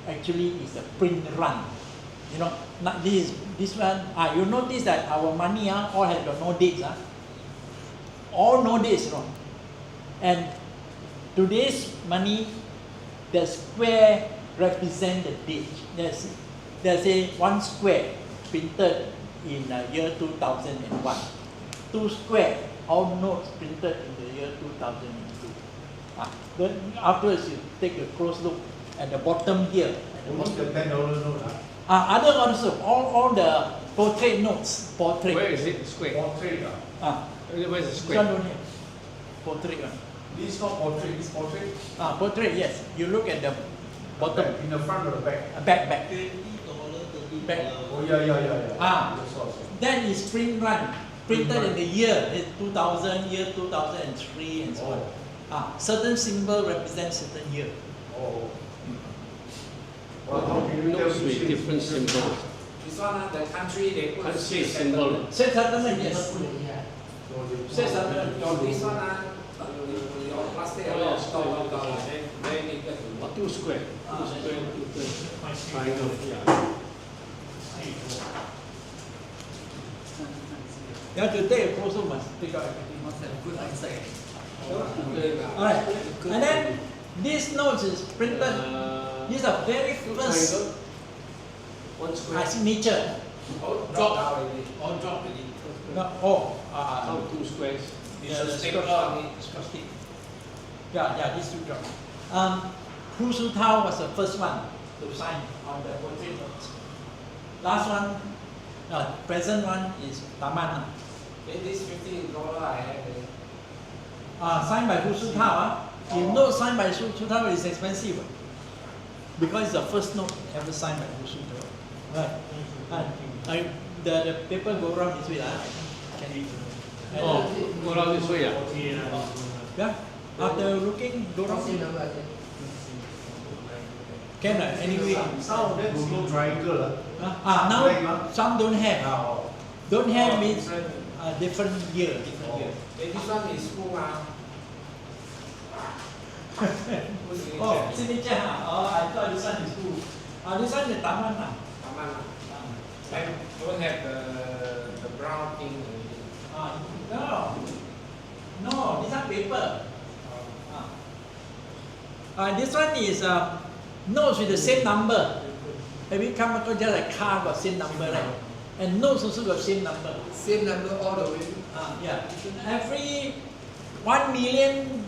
Actually, it's a print run. Not this one. You notice that our money all have got no dates. All no dates, And today's money, the square represent the date. There's a 1 square printed in the year 2001. 2 square, all notes printed in the year 2002. But afterwards, you take a close look at the bottom here. Only the $10 note. Other also, all the portrait notes. Portrait. Where is it? Square. Portrait. Where's the This square? one don't have. Portrait one. This is not portrait, this portrait. Portrait, yes. You look at the bottom. In the front or the back? Back. $20, $30. Back. Oh yeah. Ah. That's what I said. That is print run. Printed in the year, it's 2000, year 2003 and so on. Certain symbol represents certain year. Oh. Well, how can you tell Notes which with is different different? symbols. This one, the country they put Country state symbol. settlement. State settlement, yes. So they- State settlement. Your this one, your plastic a lot of stock, very difficult to Or work. 2 square. 2 square, 2 square. Triangle. You have to take a closer, must take out everything. Good eyesight. Alright, and then these notes is printed. These are very Two first triangle. 1 square. signature. Oh, drop out already. All drop already. No, How 2 squares? It's a the sticker Scotch- on it. Scotch tape. Yeah, these two drops. Hu Su Tao was the first one to sign on the portrait notes. Last one, present one is Taman. Then this $50 I have it. Signed by Hu Su Tao. If note signed by Hu Su Tao is expensive. Because it's the first note ever signed by Hu Su Tao. Right. The paper go around this way. Can you? Oh, go around this way. Yeah. After looking, go around. Can anyway. Some of them is no triangle. Now some don't have. Now, Don't have means different year. Then this one is who Who's Oh, signature? signature. I thought this one is who? This one is Taman. Taman. I don't have the brown thing already. No, this one paper. This one is notes with the same number. Have you come across just a car got same number, right? And notes also got same number. Same number all the way. Yeah. Every $1 million.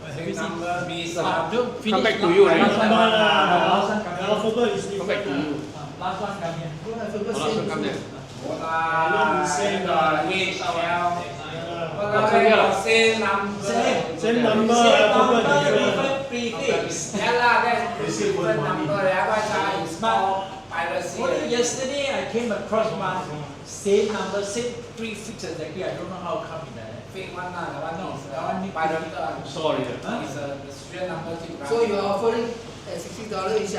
Have you Same seen? number means Don't finish. Come back to you, right? Last one. Last one The come here. alphabet is Come back to different. you. Last one come here. Don't have a Last one come there. same HL. Same number. Same number, Same alphabet number, different. different prefix. Yeah lah, that's different number. That's why it's called piracy. Only yesterday I came across one same number, same prefix exactly. I don't know how come in that. Fake one lah, the one No, is that one need pirated one. Sorry. Huh? It's the serial number keep running. So you are offering at $60 each.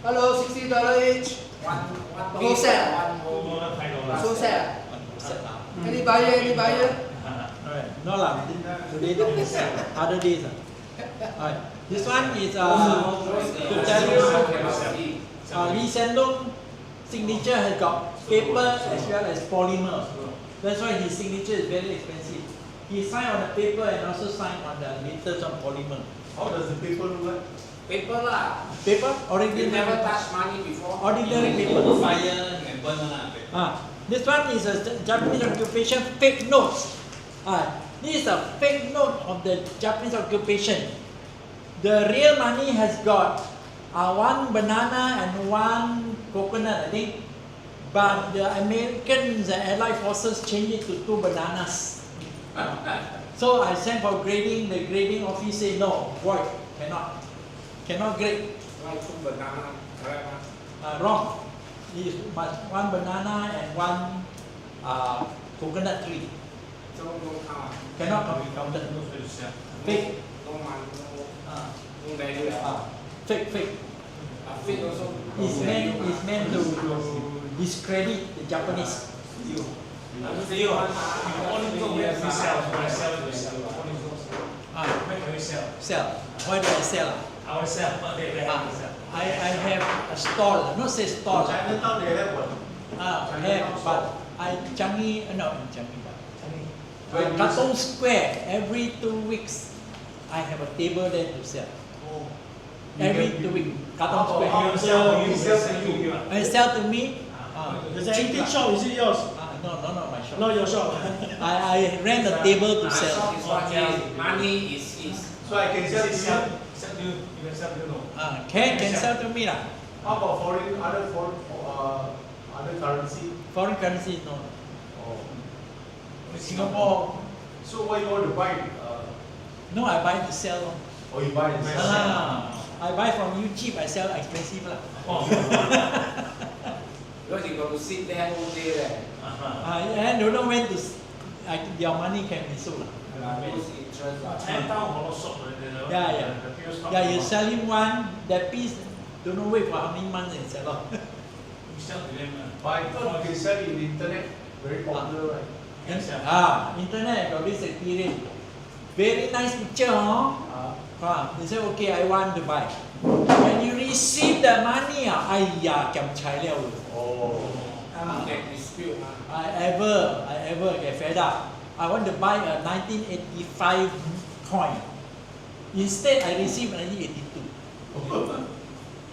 Hello, $60 each. one The piece, whole set. one whole. So sad. Set up. Any buyer? Any buyer? Alright, no lah. Today don't sell. Other days. Alright, this one is to tell you, Lee Hsien Loong signature has got paper as well as polymer. That's why his signature is very expensive. He signed on the paper and also signed on the latest on polymer. how does the paper look like? Paper lah. Paper, You ordinary, never touch money before. ordinary paper. Fire and burn lah. This one is a Japanese occupation fake notes. This is a fake note of the Japanese occupation. The real money has got one banana and one coconut, I think. But the Americans, the Allied forces, changed it to 2 bananas. So I sent for grading. The grading office said no, void, cannot grade. Why two banana? Correct mah? Wrong. It must 1 banana and 1 coconut tree. So no count. Cannot be counted. Fake. No money, Ah, no value. fake. Fake also. It's meant to discredit the Japanese. Where can we sell? Sell. Why do I sell? Ourselves, okay, where can we sell? I have a stall. Not say stall. Chinatown they have one. Have, but Changi, Katong Square. Every 2 weeks, I have a table there to sell. Every 2 weeks, Katong Square. You sell, He sells to you. I sell to me. The antique shop, is it yours? No, my shop. Not your shop. I rent a table to sell. Shop is what is money is. So I can sell to you. Sell to you, you can sell to you, no? Can sell to me lah. How about other currency? Foreign currency no. Oh. Singapore. So why you want to buy No, I buy to sell. Lor. Or you buy and sell? I buy from you cheap, I sell expensive lah. Because you got to sit there all day there. And don't know when to, your money can be sold lah. Most interest. Yeah, you sell him one, that piece, don't know wait for how many months and sell off. But I thought you can sell it in the internet, very popular, right? Internet got this experience. Very nice picture, huh? They say, okay, I want to buy. When you receive the money, aiya, kiam chai liao. Oh. Get dispute. I ever get fed up. I want to buy a 1985 coin. Instead, I received 1982.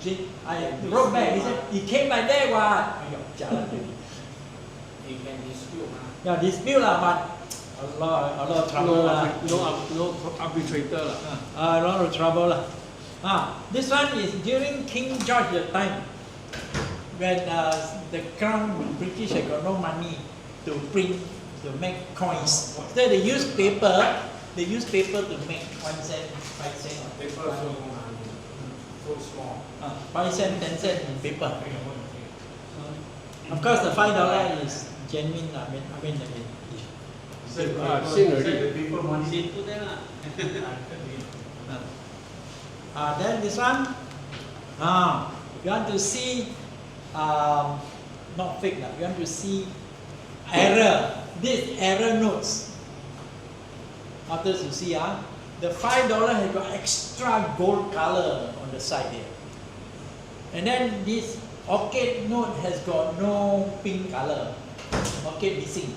See, I wrote back. He said, it came like that, what? You can dispute. Yeah, dispute lah, but a lot of trouble lah. No arbitrator lah. A lot of trouble lah. This one is during King George the time when the crown British had got no money to print, to make coins. So they use paper. They use paper to make 1 cent, 5 cent. Paper so small. 5 cent, 10 cent in paper. Of course, the $5 is genuine. I mean, Seen already. The people money. Seen to them lah. Then this one, you want to see, not fake lah. You want to see error. This error notes. After you see, the $5 has got extra gold color on the side here, and then this orchid note has got no pink color. Orchid missing.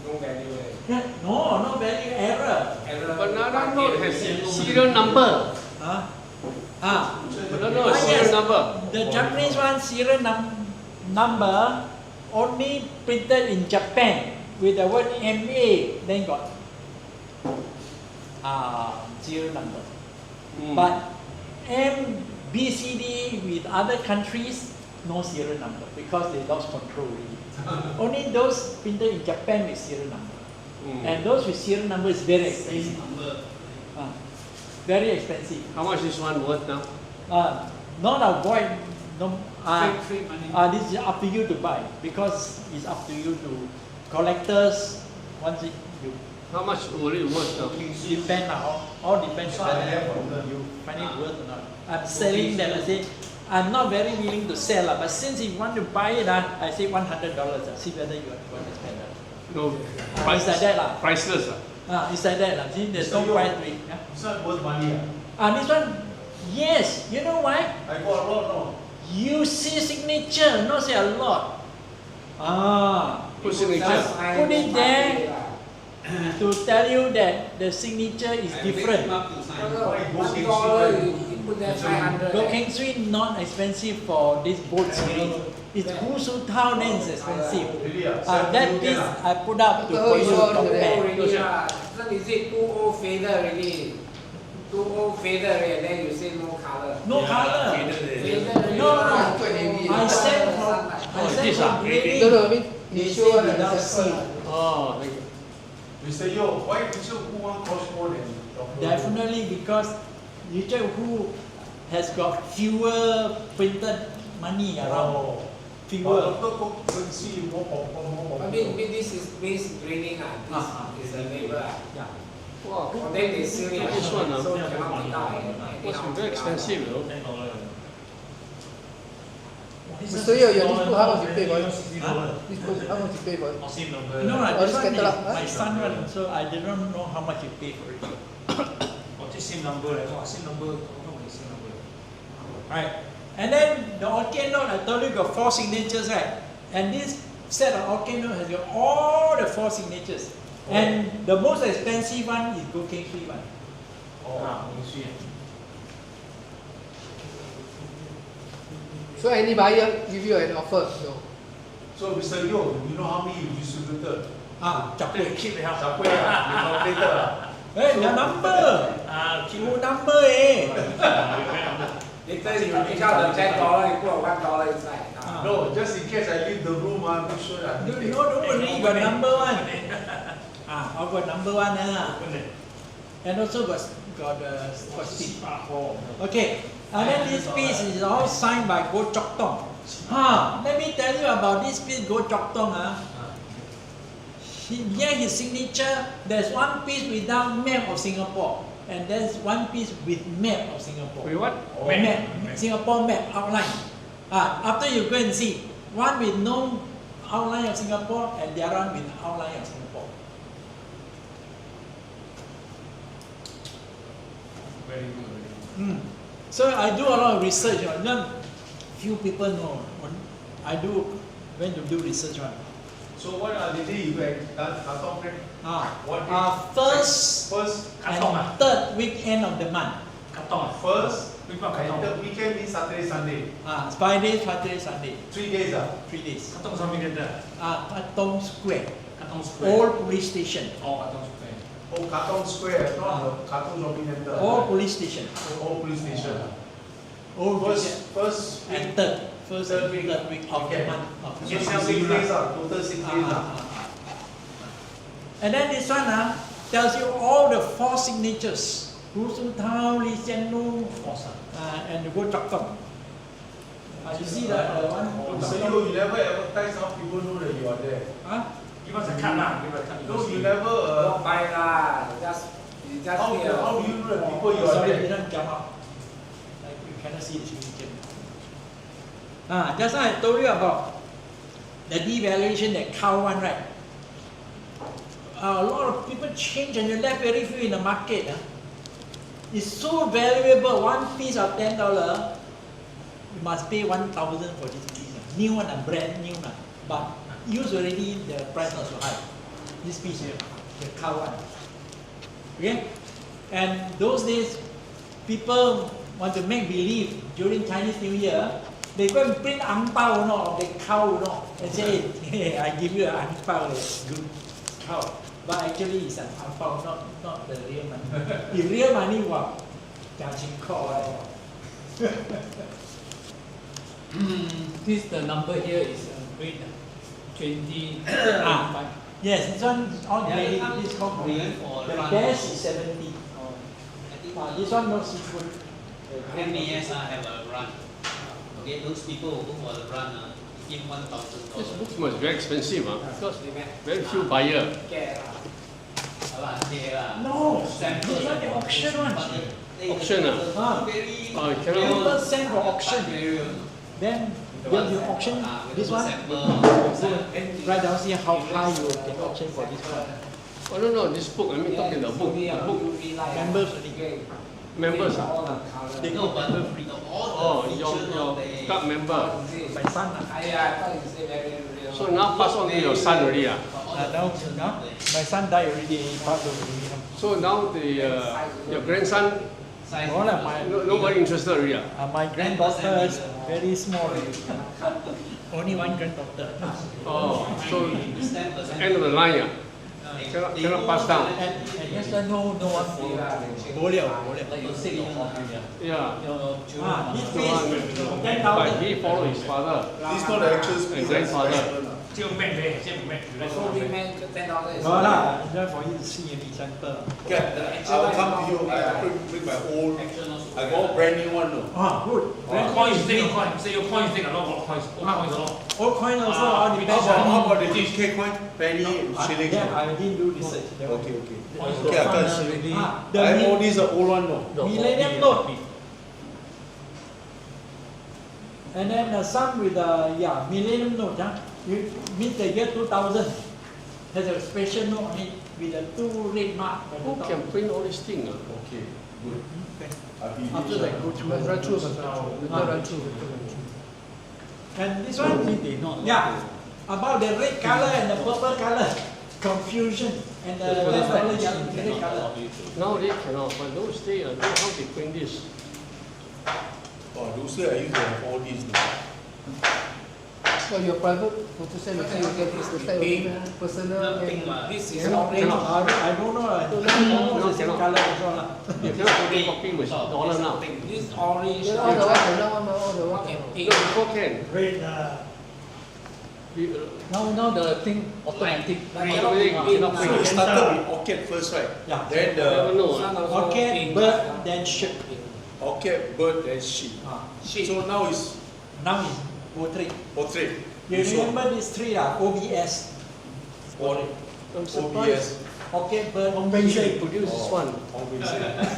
No value. No value, error. Banana note has serial number. Banana note has serial number. The Japanese one serial number only printed in Japan with the word MA, then got serial number. But MBCD with other countries, no serial number because they lost control already. Only those printed in Japan with serial number. And those with serial number is very expensive. Very expensive. How much is one worth now? Not avoid. No, Free money. this is up to you to buy because it's up to you to collectors. Once you How much will it worth now? depend now, all depends whether you find it worth or not. I'm selling them. I say I'm not very willing to sell, but since you want to buy it, I say $100. See whether you want to spend it. No, It's like that lah. priceless. It's like that lah. See, there's no price to it. It's not worth money. This one, yes. You know why? I got a lot, no. You see signature, not say a lot. Put signature. Put it there to tell you that the signature is different. $1 you put there 500. Gold King Sui not expensive for this boat series. It's Hu Su Tao, then it's expensive. Really? That piece I put up to for you to compare. Then is it too old faded already? Too old faded already, and then you say no color. No color. Faded No. already. I sent from grading. No, I mean, They you say show without seal. Oh, thank you. Mr. Yo, why Mr. Who want cost more than Dr. Definitely because Richard Hu has got fewer printed money around. Oh. Fewer. Dr. Cook can see more popular. I mean, this is base grading. This is the label. Yeah. Wow, And then they seal it. This one, so you cannot take out. must be very expensive, though. Mr. Yo, your this book, how much you pay for it? This book, how much you pay for it? No, Oh, this this one is catalog, huh? my son one, so I didn't know how much you pay for it. Same number, same number. Right. And then the orchid note, I told you got 4 signatures, right? And this set of orchid note has got all the 4 signatures. And the most expensive one is Gold King Sui one. So any buyer give you an offer? No. So Mr. Yo, you know how many you distributed? Chap Kueh. Keep it up. Siapa ya? You calculator. Hey, the number. Cuma number Later you take out the $10, you put $1 inside. No, just in case I leave the room, make sure I No, don't worry, got number one. I got number one. and also got stick. Okay, and then this piece is all signed by Goh Chok Tong. Let me tell you about this piece, Goh Chok Tong. Near his signature, there's one piece without map of Singapore, and there's one piece with map of Singapore. With what? Map. Singapore map outline. After you go and see, one with no outline of Singapore and the other one with outline of Singapore. Very good. So I do a lot of research. Few people know. I went to do research on. So what are the day you had done Katong print? What day? First Katong and third weekend of the month. Katong. First Which one and Katong? the weekend is Saturday, Sunday. Friday, Saturday, Sunday. 3 days. 3 days. Katong something like that. Katong Square, Katong Square. old police station. Oh, Katong Square. Oh, Katong Square, not the Katong Shopping Center. Old police station. Old police station. Old First and week. third week of the Okay. month. So 6 days, total 6 days. And then this one tells you all the 4 signatures. Hu Su Tao, Lee Hsien Loong, and the Goh Chok Tong. You see that one? So you never advertise, how people know that you are there. Give us a card lah. Give us a card. No, you never. Walk by lah. You just How here. do you know the people you are Sorry, there? didn't come up. Like you cannot see the signature. Just now I told you about the devaluation, that cow one, right? A lot of people change and you left very few in the market. It's so valuable. One piece of $10, you must pay 1,000 for this piece. New one, brand new one. But used already, the price not so high. This piece here, the cow one. Okay? And those days, people want to make believe during Chinese New Year, they go and print ang pao, of the cow, and say, hey, I give you an ang pao, good cow. But actually, it's an ang pao, not the real money. The real money, wow, judging call. This the number here is grade 20. Yes, this one is all graded. This is called graded. The best is 70. This one no seafood. MAS have a run. Okay, those people who go for the run, give $1,000. This book was very expensive, because very few buyers. No, this one the auction one. Auction, Very People send for auction. Then when you auction this one, write down see how high you can auction for this one. Oh no, this book, I mean talking the book. Members only. Members. They No, go but member free. Oh, your club member. My son. So now pass on to your son already. Now, my son died already. He passed away. So now your grandson, nobody interested already. My granddaughter is very small. Only one granddaughter. Oh, so end of the line. Cannot pass down. And yes, no one for Yeah. This piece, But 10,000. he followed his father This is not the actual and speed. grandfather. 这个 Mac 嘞，这个 Mac 有在 So 说 we 咩？ meant $10 is No lah, just for you to see an example. Okay, I will come to you. I bring my old, I got brand new one. No. Good. coin is take a coin，即係要 coin take a lot of coins，old coins 咯。 Old coin also all depends How on. about the DK coin? Penny, shilling. Yeah, I didn't do research. Okay. Okay, I can't see. The I have all these old one. No. millennium note. And then some with millennium note. You means the year 2000 has a special note on it with a 2 red mark. at the Who top. can print all these things? Okay, good. After that, go through. Run through. And this one, yeah, about the red color and the purple color, confusion, and the red color. Now they cannot, but those days, how they print this? Oh, those days I used to have all these. So your private photo set, you get this the type of personal. This is Cannot, orange. I don't know. I don't know the same color as well. You cannot photocopy with dollar now. This orange. All the one, all the one. Okay, No, pink. before can. Red, Now the thing automatic. Cannot So it started with orchid first, right? Yeah. Then never the know. Orchid, bird, then sheep. orchid, bird, then sheep. Sheep. So now it's Now is poultry. portrait. You So, remember these three OBS? what? I'm OBS. surprised. Orchid, bird, Hong Beng sheep. produce this one.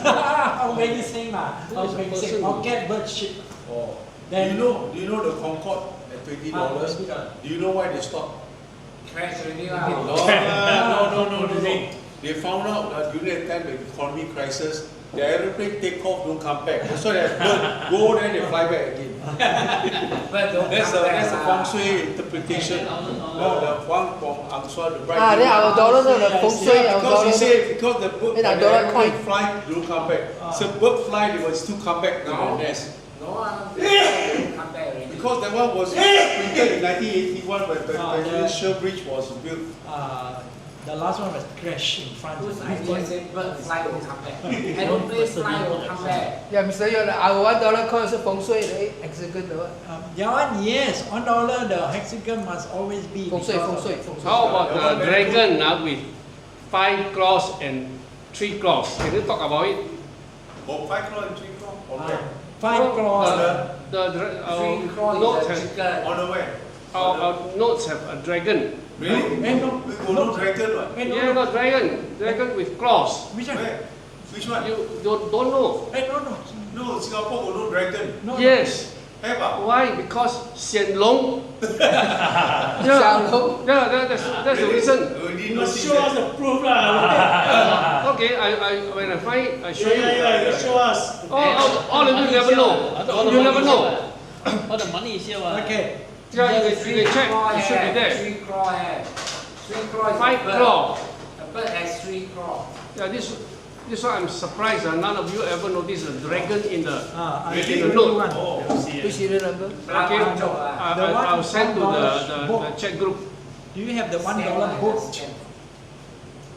How many same Who is the person? Orchid, bird, sheep. Oh. Then Do you know the Concorde at $20? Do you know why they stopped? Crash already No, lah. no. They found out that during the time of the economic crisis, the aeroplane take off, don't come back. That's why they go then they fly back again. But don't That's come the back feng lah. shui interpretation. The Huang from Angsua, the bright. Ah, then our dollar no, the feng shui, Yeah, our because he dollar. said because the bird, Then our when the dollar airplane coin. fly, they don't come back. So bird fly, they will still come back to No. the nest. No, don't come back already. Because that one was printed in 1981 when the Ah, Presidential Bridge was built. The last one was crash in front. Whose idea say bird fly will come back? Aeroplane fly will come back. Yeah, Mr. Yon, our $1 coin 是风水的 hexagon 的 That one, yes, $1 the hexagon must always be. 风水 because 风 of- 水风水。 How about the dragon with 5 claws and 3 claws? Can you talk about it? Oh, 5 claw and 3 claw. On Ah, where? 5 claws. Three claw notes is a have, chicken. On the where? our notes have a dragon. Really? Eh, no, We got no dragon what? Eh, no, Yeah, no. no dragon with claws. Which one? Where? Which one? You don't know? Eh, no. No, Singapore got no dragon. No, Yes. Have ah? Why? Because Xian Long. Xiang Yeah, Long. yeah, that's the reason. We didn't notice Show us that. the proof lah. Okay, when I find it, I show Yeah, you. yeah, you show us. All of you never know. You never know. All the money is here. Okay. Yeah, you Three can check. claw It should be have, there. 3 claw have. 3 claw is a 5 bird. claw. A bird has 3 claw. Yeah, this one I'm surprised. None of you ever noticed a dragon in the. I Really? think The note. one. Oh. Which serial number? Okay, Joke lah. The one I'll send to $1 the chat group. Do you have the $1 Same lah, book? same.